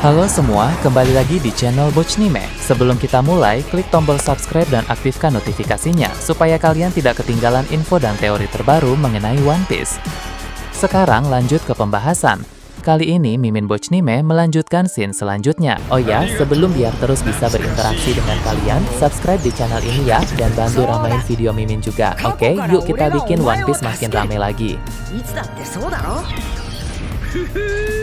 Halo semua, kembali lagi di channel Bochnime. Sebelum kita mulai, klik tombol subscribe dan aktifkan notifikasinya supaya kalian tidak ketinggalan info dan teori terbaru mengenai One Piece. Sekarang lanjut ke pembahasan. Kali ini Mimin Bochnime melanjutkan scene selanjutnya. Oh ya, sebelum biar terus bisa berinteraksi dengan kalian, subscribe di channel ini ya, dan bantu ramein video Mimin juga. Oke, yuk kita bikin One Piece makin rame lagi.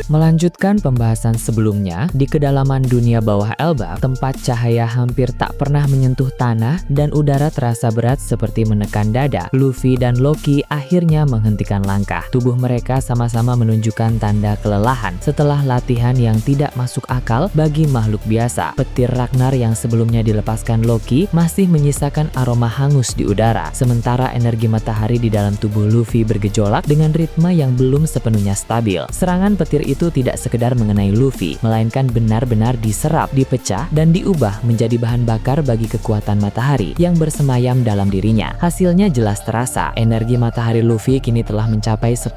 Melanjutkan pembahasan sebelumnya, di kedalaman dunia bawah Elbaf, tempat cahaya hampir tak pernah menyentuh tanah dan udara terasa berat seperti menekan dada, Luffy dan Loki akhirnya menghentikan langkah. Tubuh mereka sama-sama menunjukkan tanda kelelahan setelah latihan yang tidak masuk akal bagi makhluk biasa. Petir Ragnar yang sebelumnya dilepaskan Loki masih menyisakan aroma hangus di udara, sementara energi matahari di dalam tubuh Luffy bergejolak dengan ritme yang belum sepenuhnya stabil. Serangan petir itu tidak sekedar mengenai Luffy, melainkan benar-benar diserap, dipecah, dan diubah menjadi bahan bakar bagi kekuatan matahari yang bersemayam dalam dirinya. Hasilnya jelas terasa, energi matahari Luffy kini telah mencapai 10%.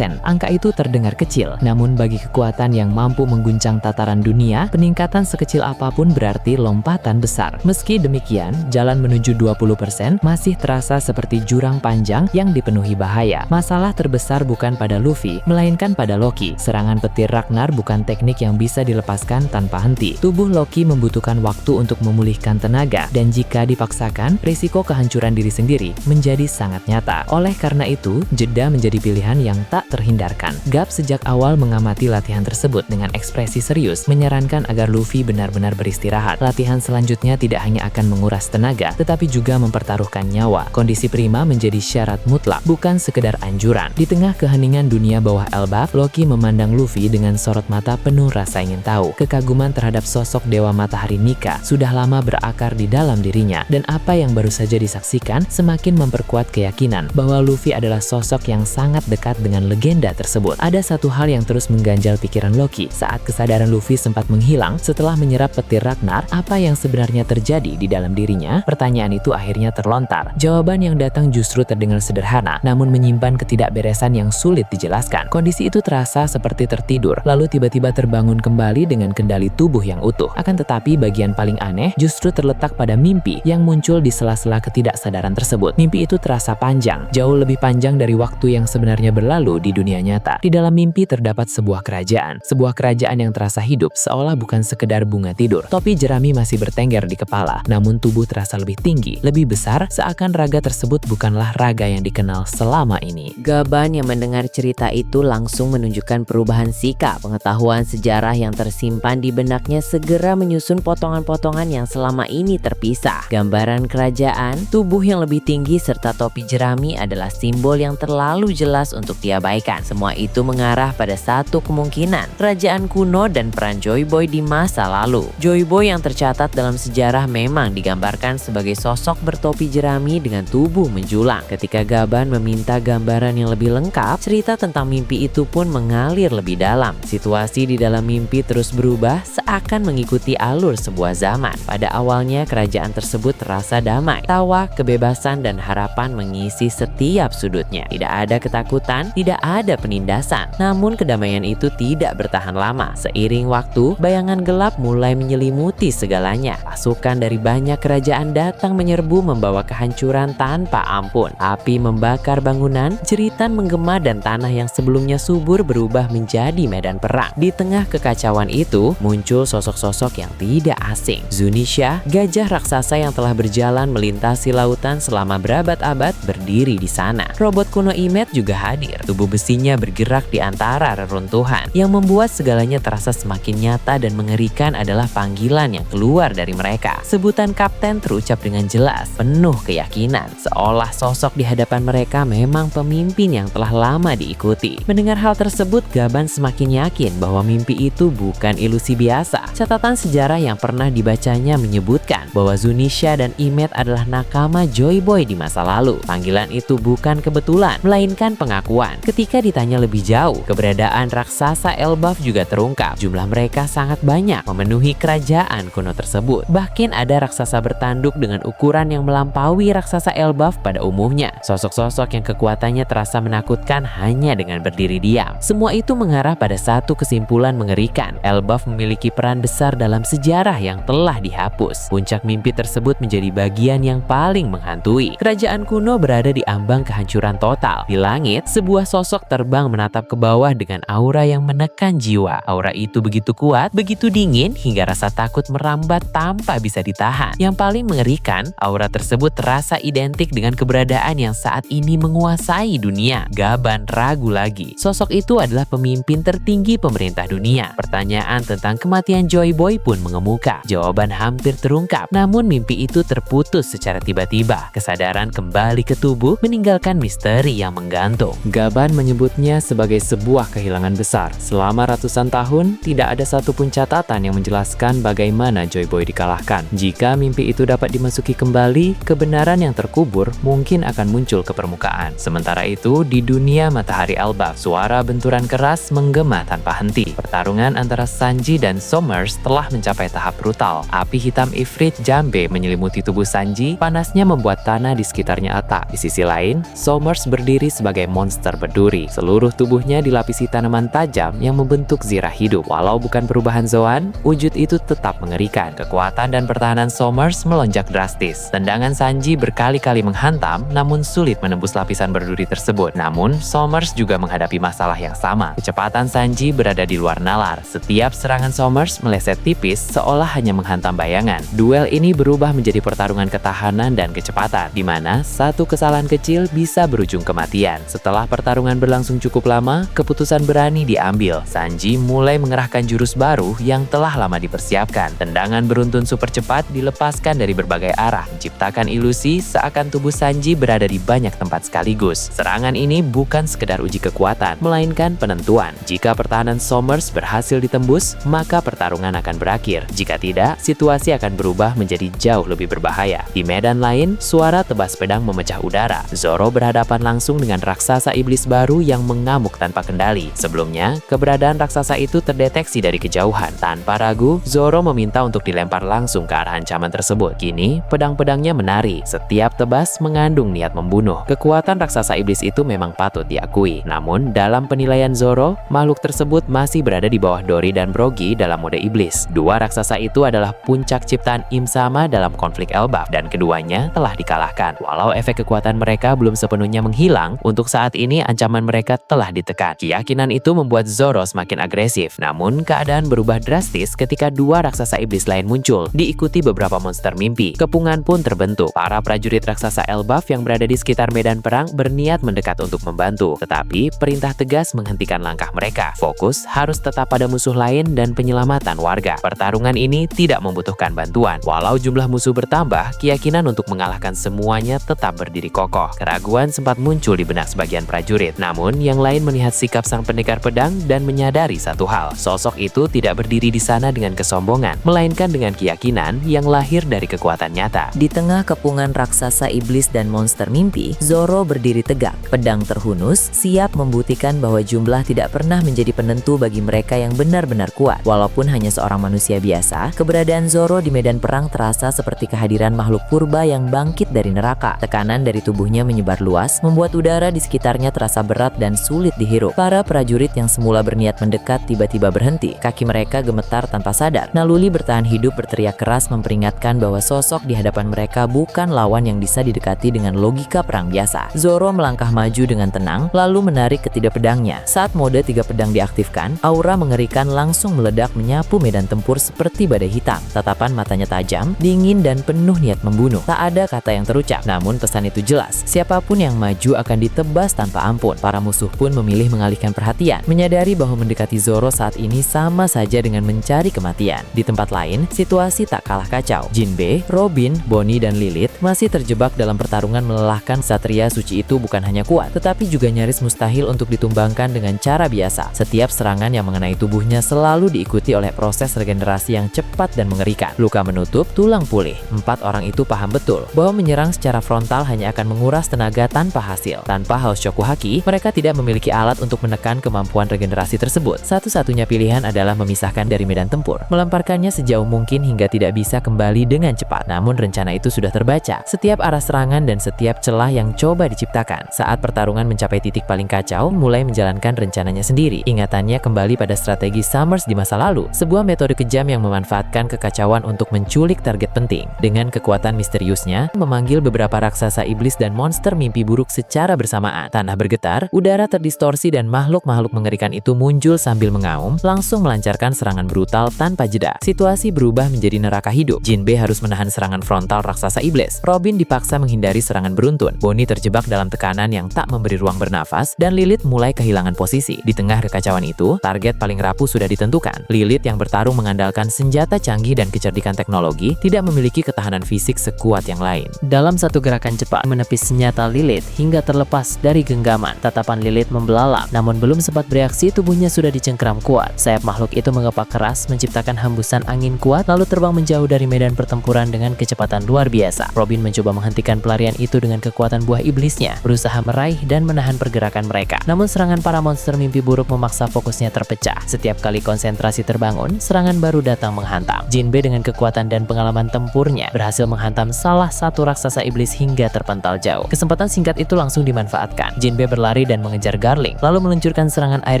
Angka itu terdengar kecil, namun bagi kekuatan yang mampu mengguncang tataran dunia, peningkatan sekecil apapun berarti lompatan besar. Meski demikian, jalan menuju 20% masih terasa seperti jurang panjang yang dipenuhi bahaya. Masalah terbesar bukan pada Luffy, melainkan pada Loki. Serangan petir Ragnar bukan teknik yang bisa dilepaskan tanpa henti. Tubuh Loki membutuhkan waktu untuk memulihkan tenaga, dan jika dipaksakan, risiko kehancuran diri sendiri menjadi sangat nyata. Oleh karena itu, jeda menjadi pilihan yang tak terhindarkan. Garp sejak awal mengamati latihan tersebut dengan ekspresi serius, menyarankan agar Luffy benar-benar beristirahat. Latihan selanjutnya tidak hanya akan menguras tenaga, tetapi juga mempertaruhkan nyawa. Kondisi prima menjadi syarat mutlak, bukan sekedar anjuran. Di tengah keheningan dunia bawah Elbaf, Loki memandang Luffy dengan sorot mata penuh rasa ingin tahu. Kekaguman terhadap sosok Dewa Matahari Nika sudah lama berakar di dalam dirinya, dan apa yang baru saja disaksikan semakin memperkuat keyakinan bahwa Luffy adalah sosok yang sangat dekat dengan legenda tersebut. Ada satu hal yang terus mengganjal pikiran Loki saat kesadaran Luffy sempat menghilang setelah menyerap petir Ragnar. Apa yang sebenarnya terjadi di dalam dirinya? Pertanyaan itu akhirnya terlontar. Jawaban yang datang justru terdengar sederhana, namun menyimpan ketidakberesan yang sulit dijelaskan. Kondisi itu terasa seperti tertidur, lalu tiba-tiba terbangun kembali dengan kendali tubuh yang utuh. Akan tetapi bagian paling aneh justru terletak pada mimpi yang muncul di sela-sela ketidaksadaran tersebut. Mimpi itu terasa panjang, jauh lebih panjang dari waktu yang sebenarnya berlalu di dunia nyata. Di dalam mimpi terdapat sebuah kerajaan yang terasa hidup seolah bukan sekedar bunga tidur. Topi jerami masih bertengger di kepala, namun tubuh terasa lebih tinggi, lebih besar, seakan raga tersebut bukanlah raga yang dikenal selama ini. Gaban yang mendengar cerita itu langsung menunjukkan perubahan sikap. Pengetahuan sejarah yang tersimpan di benaknya segera menyusun potongan-potongan yang selama ini terpisah. Gambaran kerajaan, tubuh yang lebih tinggi, serta topi jerami adalah simbol yang terlalu jelas untuk diabaikan. Semua itu mengarah pada satu kemungkinan, kerajaan kuno dan peran Joy Boy di masa lalu. Joy Boy yang tercatat dalam sejarah memang digambarkan sebagai sosok bertopi jerami dengan tubuh menjulang. Ketika Gaban meminta gambaran yang lebih lengkap, cerita tentang mimpi itu pun mengalir lebih dalam. Situasi di dalam mimpi terus berubah seakan mengikuti alur sebuah zaman. Pada awalnya kerajaan tersebut terasa damai. Tawa, kebebasan, dan harapan mengisi setiap sudutnya. Tidak ada ketakutan, tidak ada penindasan. Namun kedamaian itu tidak bertahan lama. Seiring waktu, bayangan gelap mulai menyelimuti segalanya. Pasukan dari banyak kerajaan datang menyerbu membawa kehancuran tanpa ampun. Api membakar bangunan, jeritan menggema, dan tanah yang sebelumnya subur berubah menjadi medan perang. Di tengah kekacauan itu, muncul sosok-sosok yang tidak asing. Zunisha, gajah raksasa yang telah berjalan melintasi lautan selama berabad-abad, berdiri di sana. Robot kuno Imet juga hadir. Tubuh besinya bergerak di antara reruntuhan. Yang membuat segalanya terasa semakin nyata dan mengerikan adalah panggilan yang keluar dari mereka. Sebutan kapten terucap dengan jelas, penuh keyakinan, seolah sosok di hadapan mereka memang pemimpin yang telah lama diikuti. Mendengar hal tersebut, Gaban semakin yakin bahwa mimpi itu bukan ilusi biasa. Catatan sejarah yang pernah dibacanya menyebutkan bahwa Zunisha dan Imet adalah nakama Joy Boy di masa lalu. Panggilan Panggilan itu bukan kebetulan, melainkan pengakuan. Ketika ditanya lebih jauh, keberadaan raksasa Elbaf juga terungkap. Jumlah mereka sangat banyak, memenuhi kerajaan kuno tersebut. Bahkan ada raksasa bertanduk dengan ukuran yang melampaui raksasa Elbaf pada umumnya. Sosok-sosok yang kekuatannya terasa menakutkan hanya dengan berdiri diam. Semua itu mengarah pada satu kesimpulan mengerikan. Elbaf memiliki peran besar dalam sejarah yang telah dihapus. Puncak mimpi tersebut menjadi bagian yang paling menghantui. Kerajaan kuno berada di ambang kehancuran total. Di langit, sebuah sosok terbang menatap ke bawah dengan aura yang menekan jiwa. Aura itu begitu kuat, begitu dingin, hingga rasa takut merambat tanpa bisa ditahan. Yang paling mengerikan, aura tersebut terasa identik dengan keberadaan yang saat ini menguasai dunia. Gaban ragu lagi. Sosok itu adalah pemimpin tertinggi pemerintah dunia. Pertanyaan tentang kematian Joy Boy pun mengemuka. Jawaban hampir terungkap, namun mimpi itu terputus secara tiba-tiba. Kesadaran kembali ke tubuh, meninggalkan misteri yang menggantung. Gaban menyebutnya sebagai sebuah kehilangan besar. Selama ratusan tahun, tidak ada satupun catatan yang menjelaskan bagaimana Joy Boy dikalahkan. Jika mimpi itu dapat dimasuki kembali, kebenaran yang terkubur mungkin akan muncul ke permukaan. Sementara itu, di dunia matahari Elbaf, suara benturan keras menggema tanpa henti. Pertarungan antara Sanji dan Somers telah mencapai tahap brutal. Api hitam Ifrit Jambe menyelimuti tubuh Sanji, panasnya membuat tanah di sekitarnya retak. Di sisi lain, Somers berdiri sebagai monster berduri. Seluruh tubuhnya dilapisi tanaman tajam yang membentuk zirah hidup. Walau bukan perubahan Zoan, wujud itu tetap mengerikan. Kekuatan dan pertahanan Somers melonjak drastis. Tendangan Sanji berkali-kali menghantam, namun sulit menembus lapisan berduri tersebut. Namun, Somers juga menghadapi masalah yang sama. Kecepatan Sanji berada di luar nalar. Setiap serangan Somers meleset tipis, seolah hanya menghantam bayangan. Duel ini berubah menjadi pertarungan ketahanan dan kecepatan, di mana satu kesalahan kecil bisa berujung kematian. Setelah pertarungan berlangsung cukup lama, keputusan berani diambil. Sanji mulai mengerahkan jurus baru yang telah lama dipersiapkan. Tendangan beruntun super cepat dilepaskan dari berbagai arah, menciptakan ilusi seakan tubuh Sanji berada di banyak tempat sekaligus. Serangan ini bukan sekedar uji kekuatan, melainkan penentuan. Jika pertahanan Somers berhasil ditembus, maka pertarungan akan berakhir. Jika tidak, situasi akan berubah menjadi jauh lebih berbahaya. Di medan lain, suara tebas pedang memecah udara. Zoro berhadapan langsung dengan raksasa iblis baru yang mengamuk tanpa kendali. Sebelumnya, keberadaan raksasa itu terdeteksi dari kejauhan. Tanpa ragu, Zoro meminta untuk dilempar langsung ke arah ancaman tersebut. Kini, pedang-pedangnya menari. Setiap tebas mengandung niat membunuh. Kekuatan raksasa iblis itu memang patut diakui. Namun, dalam penilaian Zoro, makhluk tersebut masih berada di bawah Dori dan Brogy dalam mode iblis. Dua raksasa itu adalah puncak ciptaan Im Sama dalam konflik Elbaf, dan keduanya telah dikalahkan. Walau efek kekuatan mereka belum sepenuhnya menghilang, untuk saat ini ancaman mereka telah ditekan. Keyakinan itu membuat Zoro semakin agresif. Namun, keadaan berubah drastis ketika dua raksasa iblis lain muncul, diikuti beberapa monster mimpi. Kepungan pun terbentuk. Para prajurit raksasa Elbaf yang berada di sekitar medan perang berniat mendekat untuk membantu. Tetapi, perintah tegas menghentikan langkah mereka. Fokus harus tetap pada musuh lain dan penyelamatan warga. Pertarungan ini tidak membutuhkan bantuan. Walau jumlah musuh bertambah, keyakinan untuk mengalahkan semuanya tetap berdiri kokoh. Keraguan sempat muncul di benak sebagian prajurit. Namun, yang lain melihat sikap sang pendekar pedang dan menyadari satu hal. Sosok itu tidak berdiri di sana dengan kesombongan, melainkan dengan keyakinan yang lahir dari kekuatan nyata. Di tengah kepungan raksasa iblis dan monster mimpi, Zoro berdiri tegak. Pedang terhunus, siap membuktikan bahwa jumlah tidak pernah menjadi penentu bagi mereka yang benar-benar kuat. Walaupun hanya seorang manusia biasa, keberadaan Zoro di medan perang terasa seperti kehadiran makhluk purba yang bangkit dari neraka. Tekanan dari tubuhnya menyebar luas, membuat udara di sekitarnya terasa berat dan sulit dihirup. Para prajurit yang semula berniat mendekat tiba-tiba berhenti. Kaki mereka gemetar tanpa sadar. Naluli bertahan hidup berteriak keras memperingatkan bahwa sosok di hadapan mereka bukan lawan yang bisa didekati dengan logika perang biasa. Zoro melangkah maju dengan tenang, lalu menarik ketiga pedangnya. Saat mode 3 pedang diaktifkan, aura mengerikan langsung meledak menyapu medan tempur seperti badai hitam. Tatapan matanya tajam, dingin dan penuh niat membunuh. Tak ada kata yang terucap, namun pesan itu jelas. Siapapun yang maju akan ditebas tanpa ampun. Para musuh pun memilih mengalihkan perhatian, menyadari bahwa mendekati Zoro saat ini sama saja dengan mencari kematian. Di tempat lain, situasi tak kalah kacau. Jinbe, Robin, Bonnie dan Lilith masih terjebak dalam pertarungan melelahkan. Satria suci itu bukan hanya kuat, tetapi juga nyaris mustahil untuk ditumbangkan dengan cara biasa. Setiap serangan yang mengenai tubuhnya selalu diikuti oleh proses regenerasi yang cepat dan mengerikan. Luka menutup, tulang pulih. 4 orang itu paham betul bahwa menyerang secara frontal hanya akan akan menguras tenaga tanpa hasil. Tanpa House Shokuhaki, mereka tidak memiliki alat untuk menekan kemampuan regenerasi tersebut. Satu-satunya pilihan adalah memisahkan dari medan tempur, melemparkannya sejauh mungkin hingga tidak bisa kembali dengan cepat. Namun rencana itu sudah terbaca. Setiap arah serangan dan setiap celah yang coba diciptakan. Saat pertarungan mencapai titik paling kacau, mulai menjalankan rencananya sendiri. Ingatannya kembali pada strategi Summers di masa lalu, sebuah metode kejam yang memanfaatkan kekacauan untuk menculik target penting. Dengan kekuatan misteriusnya, memanggil beberapa raksasa iblis dan monster mimpi buruk secara bersamaan. Tanah bergetar, udara terdistorsi dan makhluk-makhluk mengerikan itu muncul sambil mengaum, langsung melancarkan serangan brutal tanpa jeda. Situasi berubah menjadi neraka hidup. Jinbe harus menahan serangan frontal raksasa iblis. Robin dipaksa menghindari serangan beruntun. Bonnie terjebak dalam tekanan yang tak memberi ruang bernafas, dan Lilith mulai kehilangan posisi. Di tengah kekacauan itu, target paling rapuh sudah ditentukan. Lilith yang bertarung mengandalkan senjata canggih dan kecerdikan teknologi, tidak memiliki ketahanan fisik sekuat yang lain. Dalam satu gerakan cepat, menepis senjata Lilith hingga terlepas dari genggaman. Tatapan Lilith membelalak, namun belum sempat bereaksi, tubuhnya sudah dicengkram kuat. Sayap makhluk itu mengepak keras, menciptakan hembusan angin kuat, lalu terbang menjauh dari medan pertempuran dengan kecepatan luar biasa. Robin mencoba menghentikan pelarian itu dengan kekuatan buah iblisnya, berusaha meraih dan menahan pergerakan mereka. Namun serangan para monster mimpi buruk memaksa fokusnya terpecah. Setiap kali konsentrasi terbangun, serangan baru datang menghantam. Jinbe dengan kekuatan dan pengalaman tempurnya berhasil menghantam salah satu raksasa iblis hingga terpental jauh. Kesempatan singkat itu langsung dimanfaatkan. Jinbe berlari dan mengejar Garling, lalu meluncurkan serangan air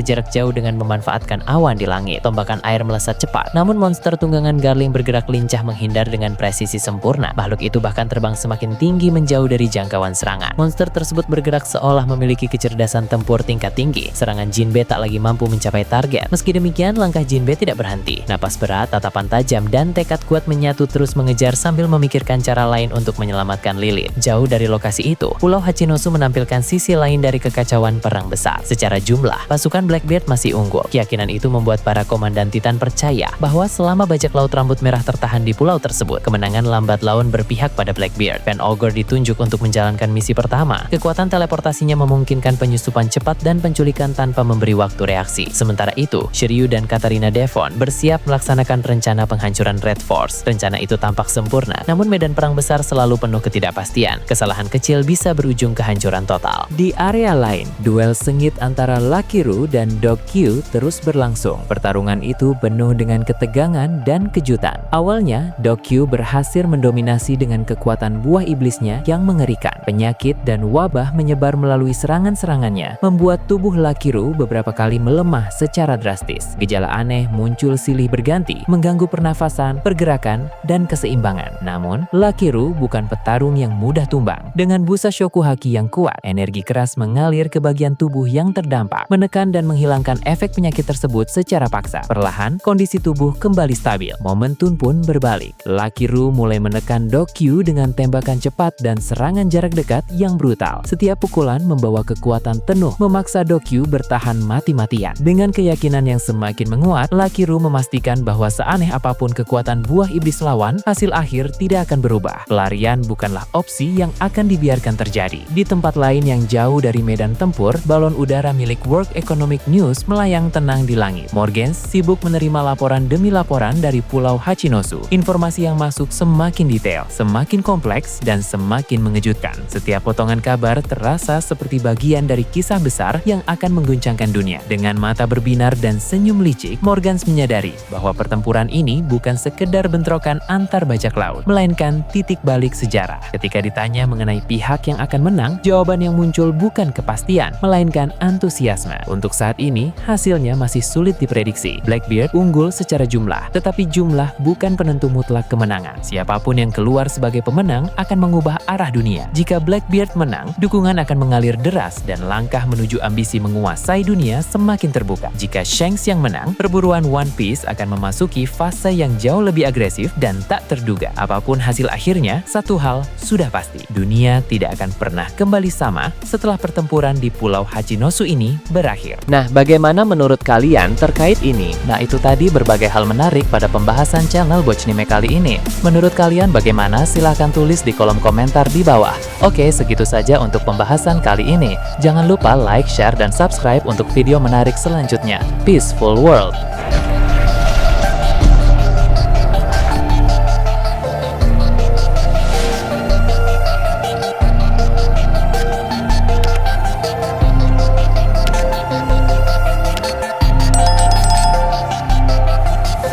jarak jauh dengan memanfaatkan awan di langit. Tombakan air melesat cepat, namun monster tunggangan Garling bergerak lincah menghindar dengan presisi sempurna. Makhluk itu bahkan terbang semakin tinggi menjauh dari jangkauan serangan. Monster tersebut bergerak seolah memiliki kecerdasan tempur tingkat tinggi. Serangan Jinbe tak lagi mampu mencapai target. Meski demikian, langkah Jinbe tidak berhenti. Napas berat, tatapan tajam, dan tekad kuat menyatu terus mengejar sambil memikirkan cara lain untuk menyelamatkan Lilith. Jauh dari lokasi itu, Pulau Hachinosu menampilkan sisi lain dari kekacauan perang besar. Secara jumlah, pasukan Blackbeard masih unggul. Keyakinan itu membuat para komandan Titan percaya bahwa selama bajak laut rambut merah tertahan di pulau tersebut, kemenangan lambat laun berpihak pada Blackbeard. Van Ogre ditunjuk untuk menjalankan misi pertama. Kekuatan teleportasinya memungkinkan penyusupan cepat dan penculikan tanpa memberi waktu reaksi. Sementara itu, Shiryu dan Katarina Devon bersiap melaksanakan rencana penghancuran Red Force. Rencana itu tampak sempurna, namun medan perang besar selalu penuh ketidakpastian. Kesalahan kecil bisa berujung kehancuran total. Di area lain, duel sengit antara Lakiru dan Dokyu terus berlangsung. Pertarungan itu penuh dengan ketegangan dan kejutan. Awalnya, Dokyu berhasil mendominasi dengan kekuatan buah iblisnya yang mengerikan. Penyakit dan wabah menyebar melalui serangan-serangannya, membuat tubuh Lakiru beberapa kali melemah secara drastis. Gejala aneh muncul silih berganti, mengganggu pernafasan, pergerakan, dan keseimbangan. Namun, Lakiru bukan petarung yang mudah tumbang. Dengan busa Shokuhaki yang kuat, energi keras mengalir ke bagian tubuh yang terdampak, menekan dan menghilangkan efek penyakit tersebut secara paksa. Perlahan, kondisi tubuh kembali stabil. Momentum pun berbalik. Lakiru mulai menekan Dokyu dengan tembakan cepat dan serangan jarak dekat yang brutal. Setiap pukulan membawa kekuatan penuh, memaksa Dokyu bertahan mati-matian. Dengan keyakinan yang semakin menguat, Lakiru memastikan bahwa seaneh apapun kekuatan buah iblis lawan, hasil akhir tidak akan berubah. Pelarian bukanlah opsi yang akan dibiarkan terjadi. Di tempat lain yang jauh dari medan tempur, balon udara milik World Economic News melayang tenang di langit. Morgens sibuk menerima laporan demi laporan dari Pulau Hachinosu. Informasi yang masuk semakin detail, semakin kompleks, dan semakin mengejutkan. Setiap potongan kabar terasa seperti bagian dari kisah besar yang akan mengguncangkan dunia. Dengan mata berbinar dan senyum licik, Morgans menyadari bahwa pertempuran ini bukan sekedar bentrokan antar bajak laut, melainkan titik balik sejarah. Ketika ditanya mengenai pihak yang akan menang, jawaban yang muncul bukan kepastian, melainkan antusiasme. Untuk saat ini, hasilnya masih sulit diprediksi. Blackbeard unggul secara jumlah, tetapi jumlah bukan penentu mutlak kemenangan. Siapapun yang keluar sebagai pemenang akan mengubah arah dunia. Jika Blackbeard menang, dukungan akan mengalir deras dan langkah menuju ambisi menguasai dunia semakin terbuka. Jika Shanks yang menang, perburuan One Piece akan memasuki fase yang jauh lebih agresif dan tak terduga. Apapun hasil akhirnya, satu hal sudah pasti. Dunia tidak akan pernah kembali sama setelah pertempuran di Pulau Hachinosu ini berakhir. Nah, bagaimana menurut kalian terkait ini? Nah, itu tadi berbagai hal menarik pada pembahasan channel Bochnime kali ini. Menurut kalian bagaimana? Silahkan tulis di kolom komentar di bawah. Oke, segitu saja untuk pembahasan kali ini. Jangan lupa like, share, dan subscribe untuk video menarik selanjutnya. Peaceful World!